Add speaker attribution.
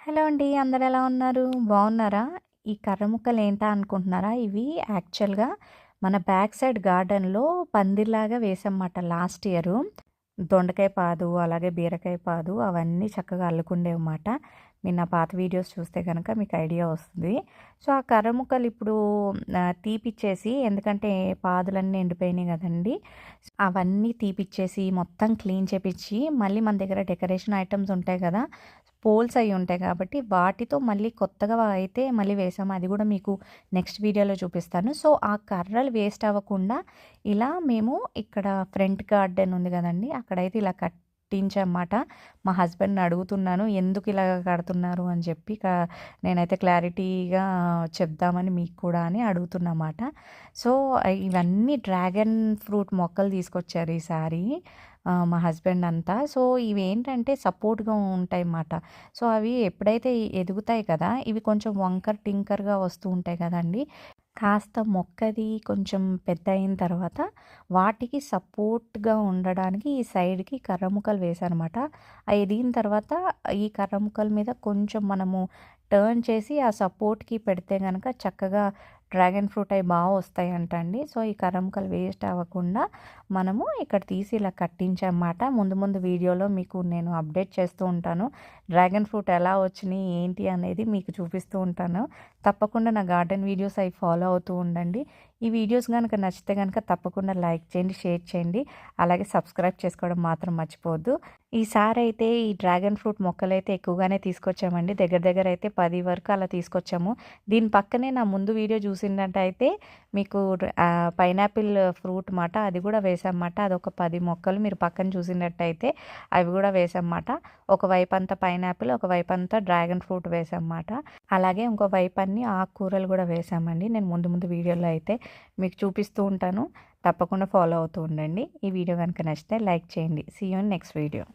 Speaker 1: Hello అండి. అందరూ ఎలా ఉన్నారు? బాగున్నారా? ఈ కర్ర ముక్కలు ఏంటా అనుకుంటున్నారా? ఇవి యాక్చువల్‌గా మన బ్యాక్ సైడ్ గార్డెన్‌లో పందిర్లాగా వేసామన్నమాట లాస్ట్ ఇయరు. దొండకాయ పాదు, అలాగే బీరకాయ పాదు అవన్నీ చక్కగా అల్లుకుండేవన్నమాట. మీరు నా పాత వీడియోస్ చూస్తే గనక మీకు ఐడియా వస్తుంది. సో, ఆ కర్ర ముక్కలు ఇప్పుడు తీపిచ్చేసి, ఎందుకంటే పాదులన్నీ ఎండిపోయినాయి గదండీ! అవన్నీ తీపిచ్చేసి, మొత్తం క్లీన్ చేపిచ్చి, మళ్ళీ మన దగ్గర డెకరేషన్ ఐటెమ్స్ ఉంటాయి గదా! పోల్స్ అయ్యి ఉంటాయి కాబట్టి, వాటితో మళ్ళీ కొత్తగా అయితే మళ్ళీ వేసాము. అది గూడా మీకు నెక్స్ట్ వీడియోలో చూపిస్తాను. సో, ఆ కర్రలు వేస్ట్ అవ్వకుండా ఇలా మేము ఇక్కడ ఫ్రంట్ గార్డెన్ ఉంది గదండీ! అక్కడైతే ఇలా కట్టించామాట. మా హస్బెండ్‌ని అడుగుతున్నాను. ఎందుకు ఇలాగ కడుతున్నారు అని చెప్పి నేనైతే క్లారిటీగా చెప్దామని మీకు కూడా అని అడుగుతున్నమాట. సో, ఇవన్నీ డ్రాగన్ ఫ్రూట్ మొక్కలు తీసుకొచ్చారు ఈసారి మా హస్బెండ్ అంతా. సో, ఇవేంటంటే సపోర్ట్‌గా ఉంటాయన్నమాట. సో, అవి ఎప్పుడైతే ఎదుగుతాయి కదా! ఇవి కొంచెం వంకర్ టింకర్‌గా వస్తూ ఉంటాయి కదండీ! కాస్త మొక్కది కొంచెం పెద్దయిన తర్వాత వాటికి సపోర్ట్‌గా ఉండడానికి ఈ సైడ్‌కి కర్ర ముక్కలు వేశానమాట. అయి ఎదిగిన తర్వాత ఈ కర్ర ముక్కల మీద కొంచెం మనము టర్న్ చేసి ఆ సపోర్ట్‌కి పెడితే గనక చక్కగా డ్రాగన్ ఫ్రూట్ అయి వస్తాయంట అండి. సో, ఈ కర్ర ముక్కలు వేస్ట్ అవ్వకుండా మనము ఇక్కడ తీసి ఇలా కట్టించామాట. ముందు ముందు వీడియోలో మీకు నేను అప్డేట్ చేస్తూ ఉంటాను. డ్రాగన్ ఫ్రూట్ ఎలా వచ్చినాయి, ఏంటి అనేది మీకు చూపిస్తూ ఉంటాను. తప్పకుండా నా గార్డెన్ వీడియోస్ అవి ఫాలో అవుతూ ఉండండి. ఈ వీడియోస్ గనక నచ్చితే గనక తప్పకుండా లైక్ చేయండి, షేర్ చేయండి. అలాగే సబ్స్క్రైబ్ చేసుకోవడం మాత్రం మర్చిపోవద్దు. ఈసారైతే ఈ డ్రాగన్ ఫ్రూట్ మొక్కలైతే ఎక్కువగానే తీసుకొచ్చామండి. దగ్గర దగ్గర అయితే 10 వరకు అలా తీసుకొచ్చాము. దీని పక్కనే నా ముందు వీడియో చూసినట్టయితే మీకు పైనాపిల్ ఫ్రూట్ మాట అది కూడా వేసామన్నమాట. అదొక 10 మొక్కలు మీరు పక్కన చూసినట్టయితే అవి కూడా వేసామన్నమాట. ఒకవైపు అంతా పైనాపిల్, ఒకవైపు అంతా డ్రాగన్ ఫ్రూట్ వేసామన్నమాట. అలాగే ఇంకో వైపు అన్ని ఆకుకూరలు కూడా వేసామండి. నేను ముందు ముందు వీడియోలో అయితే మీకు చూపిస్తూ ఉంటాను. తప్పకుండా ఫాలో అవుతూ ఉండండి. ఈ వీడియో కనుక నచ్చితే లైక్ చేయండి. See you in next video.